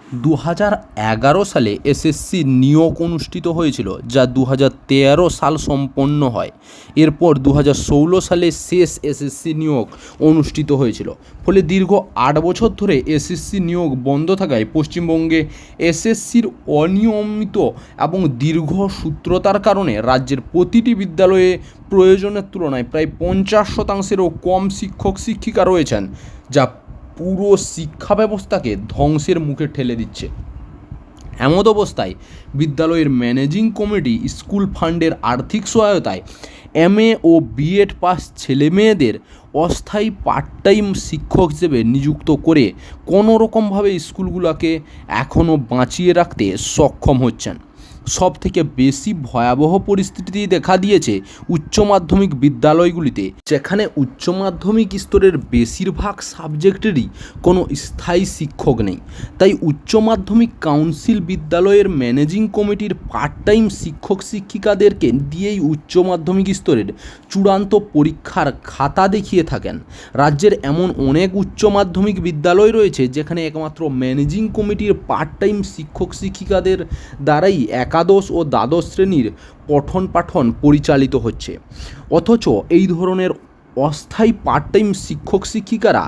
2011 সালে এসএসসি নিয়োগ অনুষ্ঠিত হয়েছিল, যা 2013 সাল সম্পন্ন হয়। এরপর 2016 সালে শেষ এসএসসি নিয়োগ অনুষ্ঠিত হয়েছিল। ফলে দীর্ঘ 8 বছর ধরে এসএসসি নিয়োগ বন্ধ থাকায় পশ্চিমবঙ্গে এসএসসির অনিয়মিত এবং দীর্ঘ সূত্রতার কারণে রাজ্যের প্রতিটি বিদ্যালয়ে প্রয়োজনের তুলনায় প্রায় 50%-এরও কম শিক্ষক শিক্ষিকা রয়েছেন, যা পুরো শিক্ষা ব্যবস্থাকে ধ্বংসের মুখে ঠেলে দিচ্ছে। এমত অবস্থায় বিদ্যালয়ের ম্যানেজিং কমিটি স্কুল ফান্ডের আর্থিক সহায়তায় এমএ ও বিএড পাস ছেলেমেয়েদের অস্থায়ী পার্ট টাইম শিক্ষক হিসেবে নিযুক্ত করে কোনোরকমভাবে স্কুলগুলোকে এখনও বাঁচিয়ে রাখতে সক্ষম হচ্ছেন। সবথেকে বেশি ভয়াবহ পরিস্থিতি দেখা দিয়েছে উচ্চ মাধ্যমিক বিদ্যালয়গুলিতে, যেখানে উচ্চ মাধ্যমিক স্তরের বেশিরভাগ সাবজেক্টেরই কোনো স্থায়ী শিক্ষক নেই। তাই উচ্চ মাধ্যমিক কাউন্সিল বিদ্যালয়ের ম্যানেজিং কমিটির পার্ট টাইম শিক্ষক শিক্ষিকাদেরকে দিয়েই উচ্চ মাধ্যমিক স্তরের চূড়ান্ত পরীক্ষার খাতা দেখিয়ে থাকেন। রাজ্যের এমন অনেক উচ্চ মাধ্যমিক বিদ্যালয় রয়েছে যেখানে একমাত্র ম্যানেজিং কমিটির পার্ট টাইম শিক্ষক শিক্ষিকাদের দ্বারাই একাদশ ও দ্বাদশ শ্রেণীর পঠন পাঠন পরিচালিত হচ্ছে। অথচ এই ধরনের অস্থায়ী পার্ট টাইম শিক্ষক শিক্ষিকারা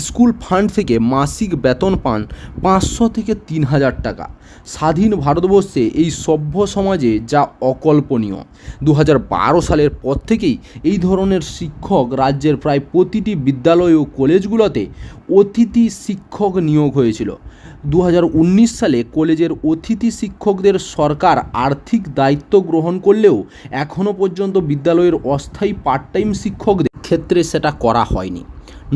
স্কুল ফান্ড থেকে মাসিক বেতন পান 500 থেকে 3000 টাকা। স্বাধীন ভারতবর্ষে এই সভ্য সমাজে যা অকল্পনীয়। 2012 সালের পর থেকেই এই ধরনের শিক্ষক রাজ্যের প্রায় প্রতিটি বিদ্যালয় ও কলেজগুলোতে অতিথি শিক্ষক নিয়োগ হয়েছিল। 2019 সালে কলেজের অতিথি শিক্ষকদের সরকার আর্থিক দায়িত্ব গ্রহণ করলেও এখনও পর্যন্ত বিদ্যালয়ের অস্থায়ী পার্ট টাইম শিক্ষকদের ক্ষেত্রে সেটা করা হয়নি।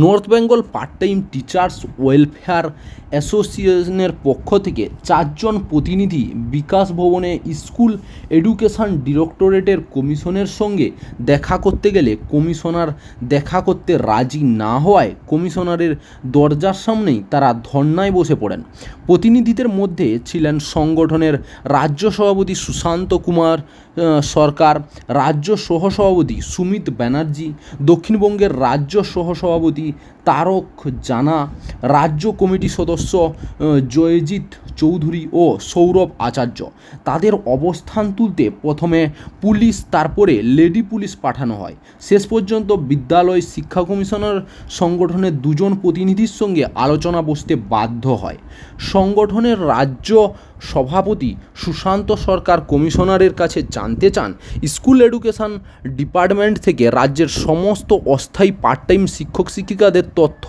North Bengal part time teachers welfare অ্যাসোসিয়েশনের পক্ষ থেকে 4 জন প্রতিনিধি বিকাশ ভবনে স্কুল এডুকেশন ডিরেক্টরেটের কমিশনের সঙ্গে দেখা করতে গেলে কমিশনার দেখা করতে রাজি না হওয়ায় কমিশনারের দরজার সামনেই তারা ধর্নায় বসে পড়েন। প্রতিনিধিদের মধ্যে ছিলেন সংগঠনের রাজ্য সভাপতি সুশান্ত কুমার সরকার, রাজ্য সহসভাপতি সুমিত ব্যানার্জি, দক্ষিণবঙ্গের রাজ্য সহসভাপতি তারক জানা, রাজ্য কমিটি সদস্য জয়জিৎ চৌধুরী ও সৌরভ আচার্য। তাদের অবস্থান তুলতে প্রথমে পুলিশ, তারপরে লেডি পুলিশ পাঠানো হয়। শেষ পর্যন্ত বিদ্যালয় শিক্ষা কমিশনার সংগঠনের 2 জন প্রতিনিধির সঙ্গে আলোচনা বসতে বাধ্য হয়। সংগঠনের রাজ্য সভাপতি সুশান্ত সরকার কমিশনারের কাছে জানতে চান, স্কুল এডুকেশন ডিপার্টমেন্ট থেকে রাজ্যের সমস্ত অস্থায়ী পার্ট টাইম শিক্ষক শিক্ষিকাদের তথ্য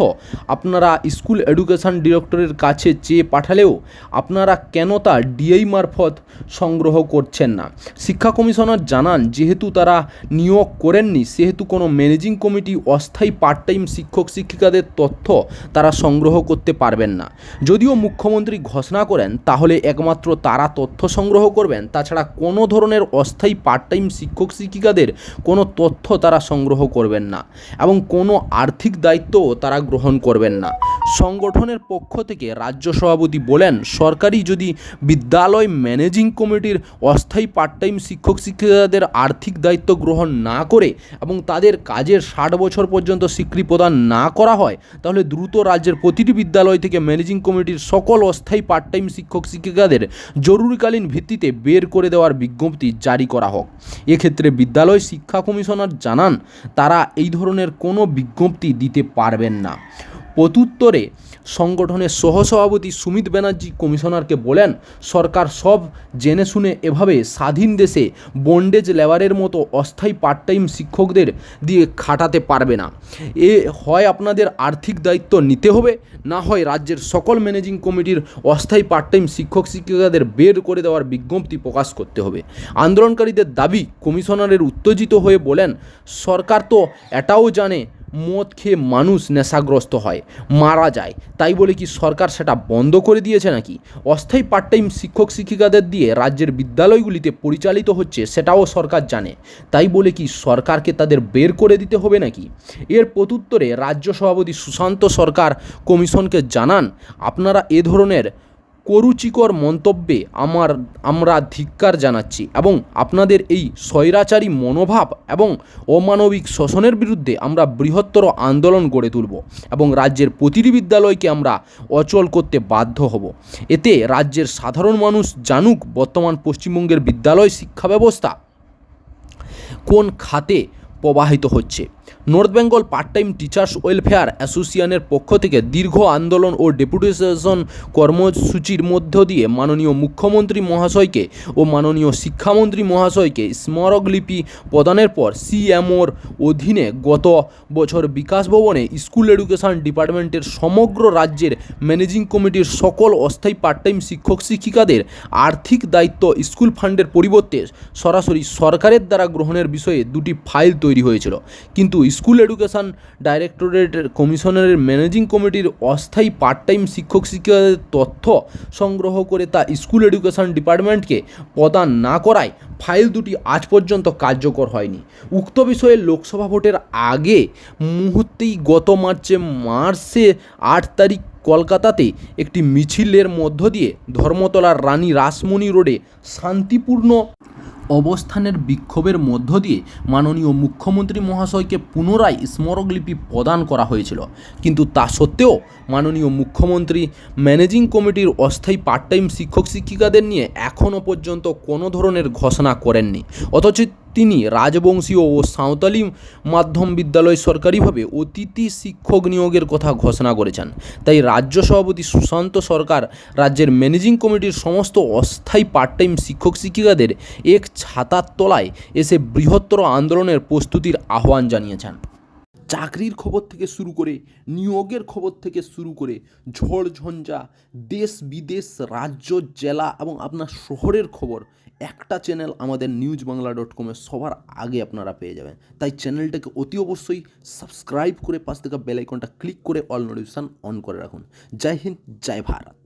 আপনারা স্কুল এডুকেশন ডিরেক্টরের কাছে চেয়ে পাঠালেও আপনারা কেন তা ডিআই মারফত সংগ্রহ করছেন না? শিক্ষা কমিশনার জানান, যেহেতু তারা নিয়োগ করেননি সেহেতু কোনো ম্যানেজিং কমিটি অস্থায়ী পার্ট টাইম শিক্ষক শিক্ষিকাদের তথ্য তারা সংগ্রহ করতে পারবেন না। যদিও মুখ্যমন্ত্রী ঘোষণা করেন তাহলে একমাত্র তারা তথ্য সংগ্রহ করবেন, তাছাড়া কোনো ধরনের অস্থায়ী পার্ট টাইম শিক্ষক শিক্ষিকাদের কোনো তথ্য তারা সংগ্রহ করবেন না এবং কোনো আর্থিক দায়িত্বও তারা গ্রহণ করবেন না। সংগঠনের পক্ষ থেকে রাজ্য সভাপতি বলেন, সরকারি যদি বিদ্যালয় ম্যানেজিং কমিটির অস্থায়ী পার্ট টাইম শিক্ষক শিক্ষিকাদের আর্থিক দায়িত্ব গ্রহণ না করে এবং তাদের কাজের 60 বছর পর্যন্ত স্বীকৃতি প্রদান না করা হয়, তাহলে দ্রুত রাজ্যের প্রতিটি বিদ্যালয় থেকে ম্যানেজিং কমিটির সকল অস্থায়ী পার্ট টাইম শিক্ষক শিক্ষিকাদের জরুরিকালীন ভিত্তিতে বের করে দেওয়ার বিজ্ঞপ্তি জারি করা হোক। এক্ষেত্রে বিদ্যালয় শিক্ষা কমিশনার জানান, তারা এই ধরনের কোনো বিজ্ঞপ্তি দিতে পারবেন না। প্রত্যুত্তরে সংগঠনের সহসভাপতি সুমিত ব্যানার্জি কমিশনারকে বলেন, সরকার সব জেনে শুনে এভাবে স্বাধীন দেশে বন্ডেজ লেবারের মতো অস্থায়ী পার্ট টাইম শিক্ষকদের দিয়ে খাটাতে পারবে না। হয় আপনাদের আর্থিক দায়িত্ব নিতে হবে, না হয় রাজ্যের সকল ম্যানেজিং কমিটির অস্থায়ী পার্ট টাইম শিক্ষক শিক্ষিকাদের বের করে দেওয়ার বিজ্ঞপ্তি প্রকাশ করতে হবে। আন্দোলনকারীদের দাবি, কমিশনারের উত্তেজিত হয়ে বলেন, সরকার তো এটাও জানে মদ খেয়ে মানুষ নেশাগ্রস্ত হয়, মারা যায়, তাই বলে কি সরকার সেটা বন্ধ করে দিয়েছে নাকি? অস্থায়ী পার্ট টাইম শিক্ষক শিক্ষিকাদের দিয়ে রাজ্যের বিদ্যালয়গুলিতে পরিচালিত হচ্ছে সেটাও সরকার জানে, তাই বলে কি সরকারকে তাদের বের করে দিতে হবে নাকি? এর প্রত্যুত্তরে রাজ্য সভাপতি সুশান্ত সরকার কমিশনকে জানান, আপনারা এ ধরনের কুরুচিকর মন্তব্যে আমরা ধিক্কার জানাচ্ছি এবং আপনাদের এই স্বৈরাচারী মনোভাব এবং অমানবিক শোষণের বিরুদ্ধে আমরা বৃহত্তর আন্দোলন গড়ে তুলব এবং রাজ্যের প্রতিটি বিদ্যালয়কে আমরা অচল করতে বাধ্য হব। এতে রাজ্যের সাধারণ মানুষ জানুক বর্তমান পশ্চিমবঙ্গের বিদ্যালয় শিক্ষা ব্যবস্থা কোন খাতে প্রবাহিত হচ্ছে। North Bengal part time teachers welfare অ্যাসোসিয়েশনের পক্ষ থেকে দীর্ঘ আন্দোলন ও ডেপুটেশন কর্মসূচির মধ্য দিয়ে মাননীয় মুখ্যমন্ত্রী মহাশয়কে ও মাননীয় শিক্ষামন্ত্রী মহাশয়কে স্মারকলিপি প্রদানের পর সিএমওর অধীনে গত বছর বিকাশ ভবনে স্কুল এডুকেশন ডিপার্টমেন্টের সমগ্র রাজ্যের ম্যানেজিং কমিটির সকল অস্থায়ী পার্ট টাইম শিক্ষক শিক্ষিকাদের আর্থিক দায়িত্ব স্কুল ফান্ডের পরিবর্তে সরাসরি সরকারের দ্বারা গ্রহণের বিষয়ে দুটি ফাইল তৈরি হয়েছিল, কিন্তু স্কুল এডুকেশন ডাইরেক্টরেট কমিশনারের ম্যানেজিং কমিটির অস্থায়ী পার্ট টাইম শিক্ষক শিক্ষিকাদের তথ্য সংগ্রহ করে তা স্কুল এডুকেশন ডিপার্টমেন্টকে প্রদান না করায় ফাইল দুটি আজ পর্যন্ত কার্যকর হয়নি। উক্ত বিষয়ে লোকসভা ভোটের আগে মুহূর্তেই গত মার্চে 8 তারিখ কলকাতাতে একটি মিছিলের মধ্য দিয়ে ধর্মতলার রানী রাসমণি রোডে শান্তিপূর্ণ অবস্থানের বিক্ষোভের মধ্য দিয়ে মাননীয় মুখ্যমন্ত্রী মহাশয়কে পুনরায় স্মারকলিপি প্রদান করা হয়েছিল, কিন্তু তা সত্ত্বেও মাননীয় মুখ্যমন্ত্রী ম্যানেজিং কমিটির অস্থায়ী পার্ট টাইম শিক্ষক শিক্ষিকাদের নিয়ে এখনও পর্যন্ত কোনো ধরনের ঘোষণা করেননি। অথচ তিনি রাজবংশীয় ও সাঁওতালি মাধ্যম বিদ্যালয় সরকারিভাবে অতিথি শিক্ষক নিয়োগের কথা ঘোষণা করেছেন। তাই রাজ্য সভাপতি সুশান্ত সরকার রাজ্যের ম্যানেজিং কমিটির সমস্ত অস্থায়ী পার্ট টাইম শিক্ষক শিক্ষিকাদের এক ছাতার তলায় এসে বৃহত্তর আন্দোলনের প্রস্তুতির আহ্বান জানিয়েছেন। চাকরির খবর থেকে শুরু করে নিয়োগের খবর থেকে শুরু করে ঝড় ঝঞ্ঝা, দেশ বিদেশ, রাজ্য, জেলা এবং আপনার শহরের খবর একটা চ্যানেল আমাদের newsbangla.com-এ সবার আগে আপনারা পেয়ে যাবেন। তাই চ্যানেলটাকে অতি অবশ্যই সাবস্ক্রাইব করে পাশ থেকে বেল আইকনটা ক্লিক করে অল নোটিফিকেশন অন করে রাখুন। জয় হিন্দ, জয় ভারত।